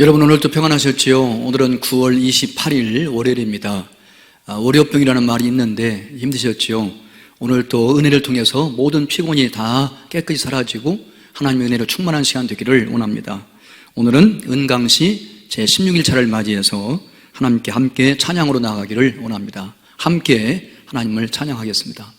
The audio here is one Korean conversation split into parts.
여러분 오늘도 평안하셨지요? 오늘은 9월 28일 월요일입니다. 월요병이라는 말이 있는데 힘드셨지요? 오늘 또 은혜를 통해서 모든 피곤이 다 깨끗이 사라지고 하나님의 은혜로 충만한 시간 되기를 원합니다. 오늘은 은강시 제16일차를 맞이해서 하나님께 함께 찬양으로 나아가기를 원합니다. 함께 하나님을 찬양하겠습니다.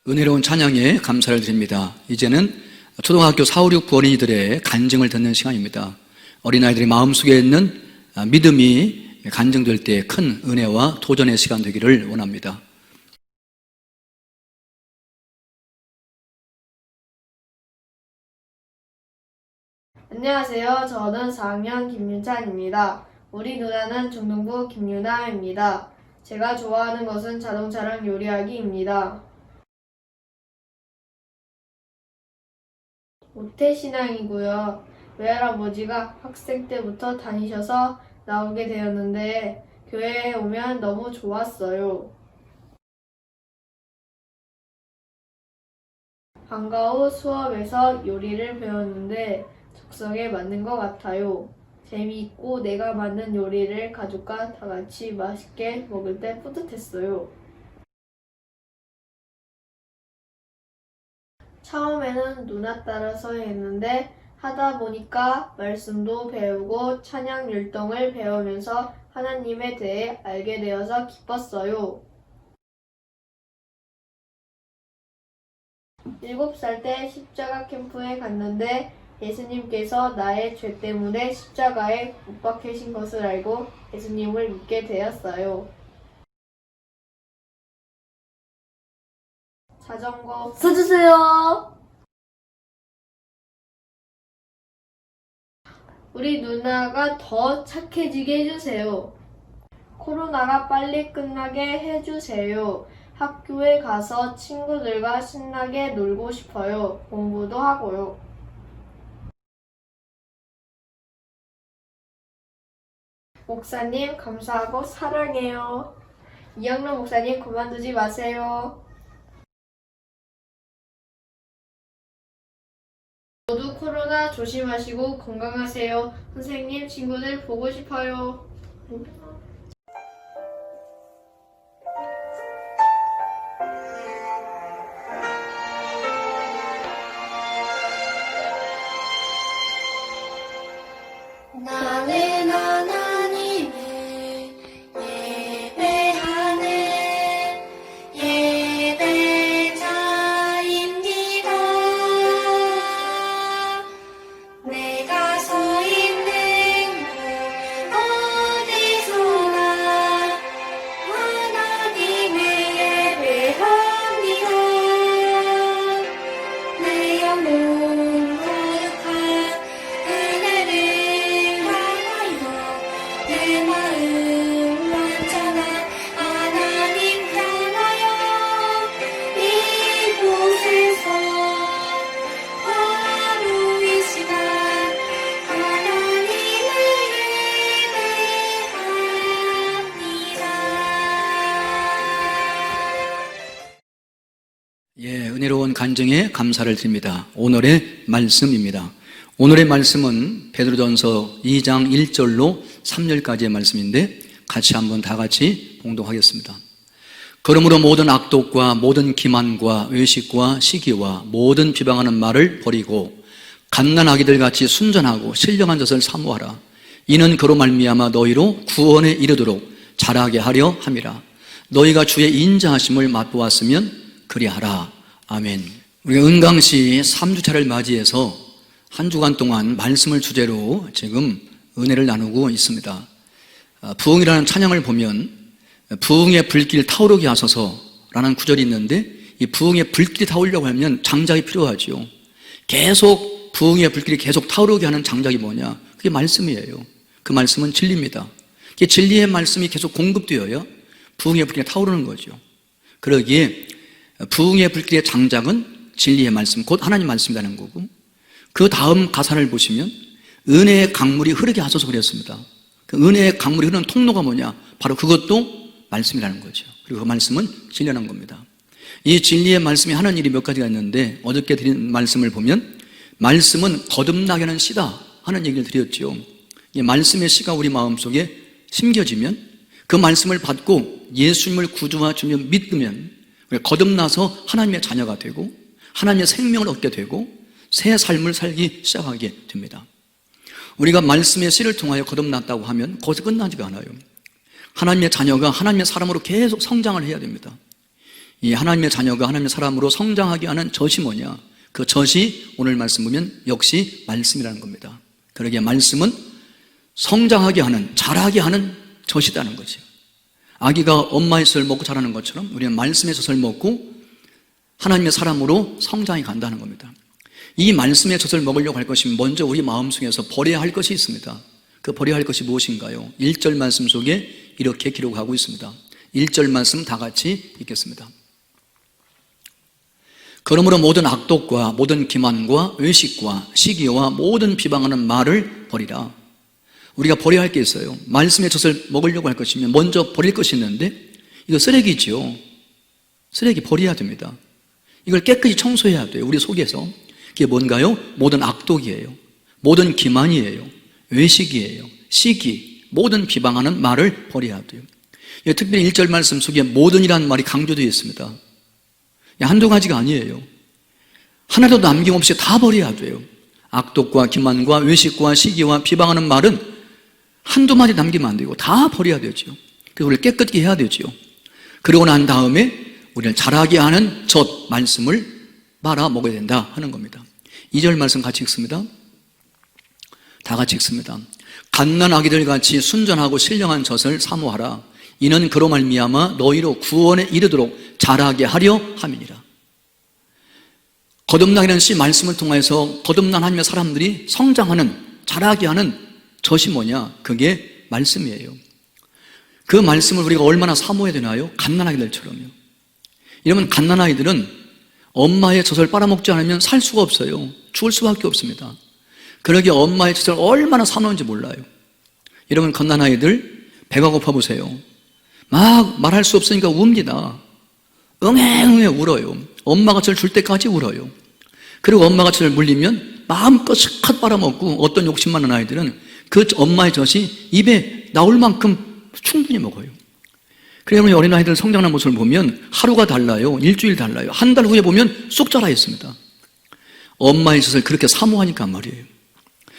은혜로운 찬양에 감사를 드립니다. 이제는 초등학교 4, 5, 6, 어린이들의 간증을 듣는 시간입니다. 어린아이들의 마음속에 있는 믿음이 간증될 때 큰 은혜와 도전의 시간 되기를 원합니다. 안녕하세요. 저는 4학년 김윤찬입니다. 우리 누나는 중등부 김유나입니다. 제가 좋아하는 것은 자동차랑 요리하기입니다. 모태신앙이고요. 외할아버지가 학생 때부터 다니셔서 나오게 되었는데 교회에 오면 너무 좋았어요. 방과 후 수업에서 요리를 배웠는데 적성에 맞는 것 같아요. 재미있고 내가 만든 요리를 가족과 다 같이 맛있게 먹을 때 뿌듯했어요. 처음에는 누나 따라서 했는데 하다 보니까 말씀도 배우고 찬양 율동을 배우면서 하나님에 대해 알게 되어서 기뻤어요. 7살 때 십자가 캠프에 갔는데 예수님께서 나의 죄 때문에 십자가에 못 박히신 것을 알고 예수님을 믿게 되었어요. 자전거 써주세요. 우리 누나가 더 착해지게 해주세요. 코로나가 빨리 끝나게 해주세요. 학교에 가서 친구들과 신나게 놀고 싶어요. 공부도 하고요. 목사님, 감사하고 사랑해요. 이영란 목사님, 그만두지 마세요. 모두 코로나 조심하시고 건강하세요. 선생님, 친구들 보고 싶어요. 나는 하나님을 예배하는 예배자입니다. 내가 서 있는 곳 어디서나 하나님을 예배합니다. 내 영혼 거룩한 은혜를 내 마음 완전한 하나님 향하여 이곳에서 바로 이 시간 하나님을 예배합니다. 은혜로운 간증에 감사를 드립니다. 오늘의 말씀입니다. 오늘의 말씀은 베드로전서 2장 1절로 3절까지의 말씀인데 같이 한번 다 같이 봉독하겠습니다. 그러므로 모든 악독과 모든 기만과 외식과 시기와 모든 비방하는 말을 버리고 갓난아기들 같이 순전하고 신령한 것을 사모하라. 이는 그로 말미암아 너희로 구원에 이르도록 자라게 하려 함이라. 너희가 주의 인자하심을 맛보았으면 그리하라. 아멘. 우리가 은강시 3주차를 맞이해서 한 주간 동안 말씀을 주제로 지금 은혜를 나누고 있습니다. 부흥이라는 찬양을 보면 부흥의 불길 타오르게 하소서라는 구절이 있는데 이 부흥의 불길이 타오르려고 하면 장작이 필요하죠. 계속 부흥의 불길이 계속 타오르게 하는 장작이 뭐냐? 그게 말씀이에요. 그 말씀은 진리입니다. 그게 진리의 말씀이 계속 공급되어야 부흥의 불길이 타오르는 거죠. 그러기에 부흥의 불길의 장작은 진리의 말씀, 곧 하나님 말씀이라는 거고 그 다음 가사를 보시면 은혜의 강물이 흐르게 하소서 그랬습니다. 그 은혜의 강물이 흐르는 통로가 뭐냐? 바로 그것도 말씀이라는 거죠. 그리고 그 말씀은 진리라는 겁니다. 이 진리의 말씀이 하는 일이 몇 가지가 있는데 어저께 드린 말씀을 보면 말씀은 거듭나게 하는 씨다 하는 얘기를 드렸죠. 이 말씀의 씨가 우리 마음속에 심겨지면 그 말씀을 받고 예수님을 구주와 주며 믿으면 거듭나서 하나님의 자녀가 되고 하나님의 생명을 얻게 되고 새 삶을 살기 시작하게 됩니다. 우리가 말씀의 씨를 통하여 거듭났다고 하면 거기서 끝나지가 않아요. 하나님의 자녀가 하나님의 사람으로 계속 성장을 해야 됩니다. 이 하나님의 자녀가 하나님의 사람으로 성장하게 하는 젖이 뭐냐? 그 젖이 오늘 말씀 보면 역시 말씀이라는 겁니다. 그러기에 말씀은 성장하게 하는, 자라게 하는 젖이라는 거죠. 아기가 엄마의 젖을 먹고 자라는 것처럼 우리는 말씀의 젖을 먹고 하나님의 사람으로 성장해 간다는 겁니다. 이 말씀의 젖을 먹으려고 할 것이면 먼저 우리 마음속에서 버려야 할 것이 있습니다. 그 버려야 할 것이 무엇인가요? 1절 말씀 속에 이렇게 기록하고 있습니다. 1절 말씀 다 같이 읽겠습니다. 그러므로 모든 악독과 모든 기만과 외식과 시기와 모든 비방하는 말을 버리라. 우리가 버려야 할 게 있어요. 말씀의 젖을 먹으려고 할 것이면 먼저 버릴 것이 있는데 이거 쓰레기죠. 쓰레기 버려야 됩니다. 이걸 깨끗이 청소해야 돼요. 우리 속에서. 그게 뭔가요? 모든 악독이에요. 모든 기만이에요. 외식이에요. 시기, 모든 비방하는 말을 버려야 돼요. 특별히 1절 말씀 속에 모든이라는 말이 강조되어 있습니다. 한두 가지가 아니에요. 하나도 남김없이 다 버려야 돼요. 악독과 기만과 외식과 시기와 비방하는 말은 한두 마디 남기면 안 되고 다 버려야 되죠. 그래서 우리를 깨끗게 해야 되죠. 그러고 난 다음에 우리를 자라게 하는 젖 말씀을 말아 먹어야 된다 하는 겁니다. 2절 말씀 같이 읽습니다. 다 같이 읽습니다. 갓난아기들 같이 순전하고 신령한 젖을 사모하라. 이는 그로 말미암아 너희로 구원에 이르도록 자라게 하려 함이니라. 거듭나게 하는 씨 말씀을 통해서 거듭난 하나님의 사람들이 성장하는, 자라게 하는 젖이 뭐냐? 그게 말씀이에요. 그 말씀을 우리가 얼마나 사모해야 되나요? 갓난아기들처럼요. 이러면 갓난아이들은 엄마의 젖을 빨아먹지 않으면 살 수가 없어요. 죽을 수밖에 없습니다. 그러기에 엄마의 젖을 얼마나 사모하는지 몰라요. 여러분, 갓난아이들 배가 고파 보세요. 막 말할 수 없으니까 웁니다. 응애응애 울어요. 엄마가 젖을 줄 때까지 울어요. 그리고 엄마가 젖을 물리면 마음껏 실컷 빨아먹고, 어떤 욕심 많은 아이들은 그 엄마의 젖이 입에 나올 만큼 충분히 먹어요. 그러면 어린아이들 성장하는 모습을 보면 하루가 달라요. 일주일 달라요. 한 달 후에 보면 쑥 자라 있습니다. 엄마의 젖을 그렇게 사모하니까 말이에요.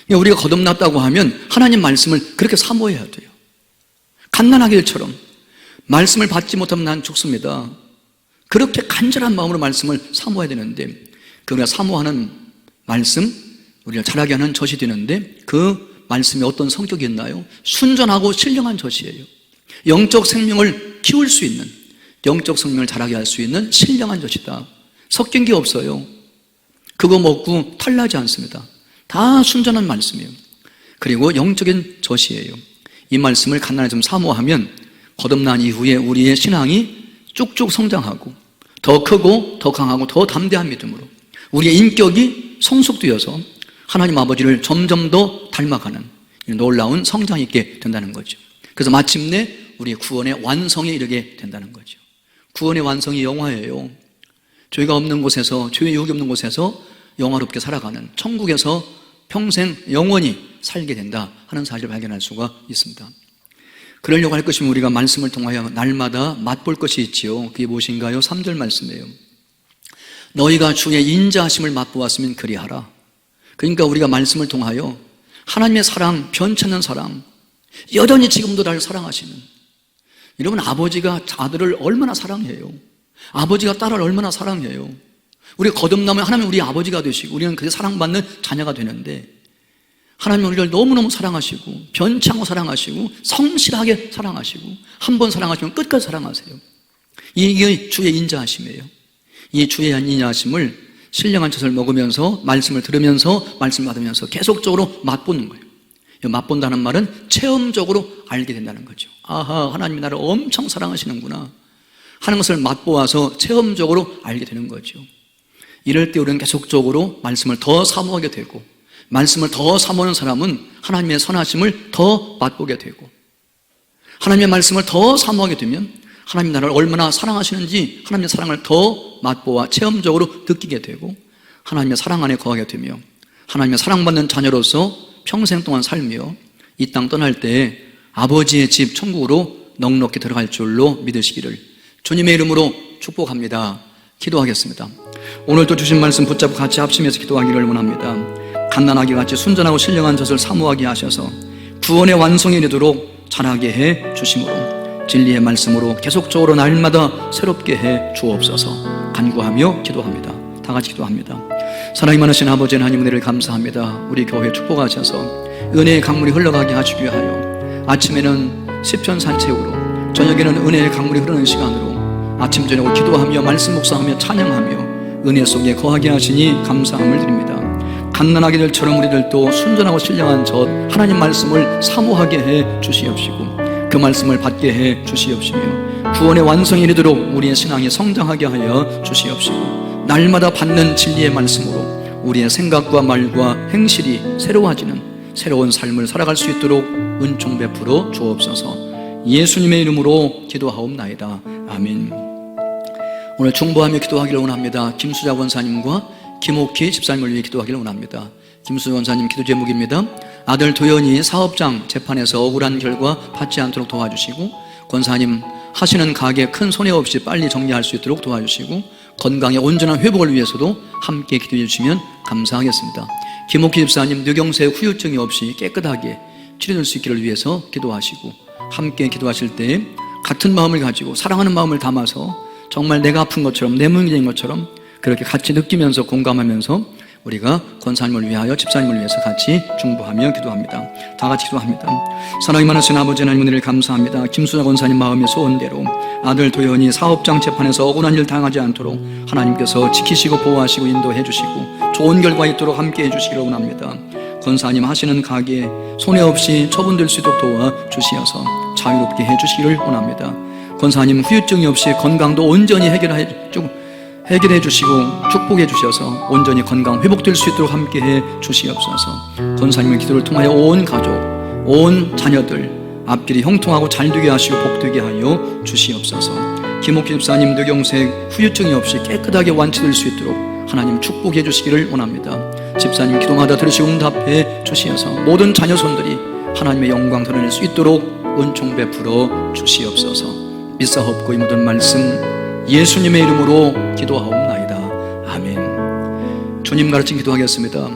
우리가 거듭났다고 하면 하나님 말씀을 그렇게 사모해야 돼요. 갓난아기들처럼 말씀을 받지 못하면 난 죽습니다. 그렇게 간절한 마음으로 말씀을 사모해야 되는데, 그 우리가 사모하는 말씀, 우리가 자라게 하는 젖이 되는데, 그 말씀이 어떤 성격이 있나요? 순전하고 신령한 젖이에요. 영적 생명을 키울 수 있는, 영적 생명을 자라게 할 수 있는 신령한 젖이다. 섞인 게 없어요. 그거 먹고 탈나지 않습니다. 다 순전한 말씀이에요. 그리고 영적인 젖이에요. 이 말씀을 간단히 좀 사모하면 거듭난 이후에 우리의 신앙이 쭉쭉 성장하고 더 크고 더 강하고 더 담대한 믿음으로 우리의 인격이 성숙되어서 하나님 아버지를 점점 더 닮아가는 놀라운 성장이 있게 된다는 거죠. 그래서 마침내 우리의 구원의 완성에 이르게 된다는 거죠. 구원의 완성이 영화예요. 죄가 없는 곳에서, 죄의 유혹이 없는 곳에서 영화롭게 살아가는, 천국에서 평생 영원히 살게 된다 하는 사실을 발견할 수가 있습니다. 그러려고 할 것이면 우리가 말씀을 통하여 날마다 맛볼 것이 있지요. 그게 무엇인가요? 3절 말씀이에요. 너희가 주의 인자하심을 맛보았으면 그리하라. 그러니까 우리가 말씀을 통하여 하나님의 사랑, 변찮는 사랑, 여전히 지금도 나를 사랑하시는, 여러분, 아버지가 아들을 얼마나 사랑해요. 아버지가 딸을 얼마나 사랑해요. 우리가 거듭나면 하나님 우리 아버지가 되시고 우리는 그게 사랑받는 자녀가 되는데, 하나님은 우리를 너무너무 사랑하시고 변치 않고 사랑하시고 성실하게 사랑하시고 한 번 사랑하시면 끝까지 사랑하세요. 이게 주의 인자하심이에요. 이 주의 인자하심을 신령한 젖을 먹으면서, 말씀을 들으면서, 말씀 받으면서 계속적으로 맛보는 거예요. 맛본다는 말은 체험적으로 알게 된다는 거죠. 아하, 하나님이 나를 엄청 사랑하시는구나 하는 것을 맛보아서 체험적으로 알게 되는 거죠. 이럴 때 우리는 계속적으로 말씀을 더 사모하게 되고, 말씀을 더 사모하는 사람은 하나님의 선하심을 더 맛보게 되고, 하나님의 말씀을 더 사모하게 되면 하나님 나를 얼마나 사랑하시는지 하나님의 사랑을 더 맛보아 체험적으로 느끼게 되고, 하나님의 사랑 안에 거하게 되며 하나님의 사랑받는 자녀로서 평생 동안 살며 이 땅 떠날 때 아버지의 집 천국으로 넉넉히 들어갈 줄로 믿으시기를 주님의 이름으로 축복합니다. 기도하겠습니다. 오늘도 주신 말씀 붙잡고 같이 합심해서 기도하기를 원합니다. 갓난아기 같이 순전하고 신령한 젖을 사모하게 하셔서 구원의 완성에 이르도록 자라게 해 주심으로 진리의 말씀으로 계속적으로 날마다 새롭게 해 주옵소서 간구하며 기도합니다. 다 같이 기도합니다. 사랑이 많으신 아버지 하나님, 은혜를 감사합니다. 우리 교회 축복하셔서 은혜의 강물이 흘러가게 하시기 위하여 아침에는 시편 산책으로, 저녁에는 은혜의 강물이 흐르는 시간으로 아침 저녁을 기도하며 말씀 묵상하며 찬양하며 은혜 속에 거하게 하시니 감사함을 드립니다. 갓난아기들처럼 우리들도 순전하고 신령한 젖 하나님 말씀을 사모하게 해 주시옵시고 그 말씀을 받게 해 주시옵시며 구원의 완성이 이르도록 우리의 신앙이 성장하게 하여 주시옵시고 날마다 받는 진리의 말씀으로 우리의 생각과 말과 행실이 새로워지는 새로운 삶을 살아갈 수 있도록 은총 베풀어 주옵소서. 예수님의 이름으로 기도하옵나이다. 아멘. 오늘 중보하며 기도하기를 원합니다. 김수자 권사님과 김옥희 집사님을 위해 기도하기를 원합니다. 김수자 권사님 기도 제목입니다. 아들 도연이 사업장 재판에서 억울한 결과 받지 않도록 도와주시고, 권사님 하시는 가게 큰 손해 없이 빨리 정리할 수 있도록 도와주시고, 건강의 온전한 회복을 위해서도 함께 기도해 주시면 감사하겠습니다. 김옥희 집사님 뇌경색 후유증이 없이 깨끗하게 치료될 수 있기를 위해서 기도하시고, 함께 기도하실 때 같은 마음을 가지고 사랑하는 마음을 담아서 정말 내가 아픈 것처럼 내 몸이 된 것처럼 그렇게 같이 느끼면서 공감하면서 우리가 권사님을 위하여, 집사님을 위해서 같이 중보하며 기도합니다. 다 같이 기도합니다. 사랑이 많으신 아버지 하나님, 은혜를 감사합니다. 김수자 권사님 마음의 소원대로 아들 도연이 사업장 재판에서 억울한 일 당하지 않도록 하나님께서 지키시고 보호하시고 인도해 주시고 좋은 결과 있도록 함께 해주시기를 원합니다. 권사님 하시는 가게에 손해 없이 처분될 수 있도록 도와 주시어서 자유롭게 해주시기를 원합니다. 권사님 후유증이 없이 건강도 온전히 해결해 주시고 축복해 주셔서 온전히 건강 회복될 수 있도록 함께해 주시옵소서. 권사님의 기도를 통하여 온 가족, 온 자녀들 앞길이 형통하고 잘되게 하시고 복되게 하여 주시옵소서. 김옥희 집사님 뇌경색 후유증이 없이 깨끗하게 완치될 수 있도록 하나님 축복해 주시기를 원합니다. 집사님 기도마다 들으시고 응답해 주시어서 모든 자녀 손들이 하나님의 영광 드러낼 수 있도록 은총 베풀어 주시옵소서. 믿사옵고 이 모든 말씀 예수님의 이름으로 기도하옵나이다. 아멘. 주님 가르친 기도하겠습니다.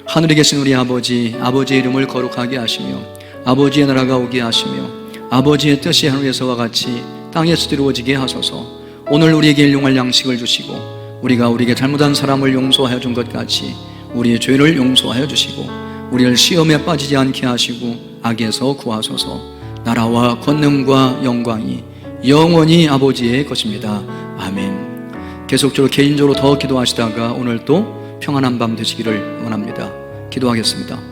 하늘에 계신 우리 아버지, 아버지의 이름을 거룩하게 하시며 아버지의 나라가 오게 하시며 아버지의 뜻이 하늘에서와 같이 땅에서 이루어지게 하소서. 오늘 우리에게 일용할 양식을 주시고 우리가 우리에게 잘못한 사람을 용서하여 준 것 같이 우리의 죄를 용서하여 주시고 우리를 시험에 빠지지 않게 하시고 악에서 구하소서. 나라와 권능과 영광이 영원히 아버지의 것입니다. 아멘. 계속적으로 개인적으로 더 기도하시다가 오늘 또 평안한 밤 되시기를 원합니다. 기도하겠습니다.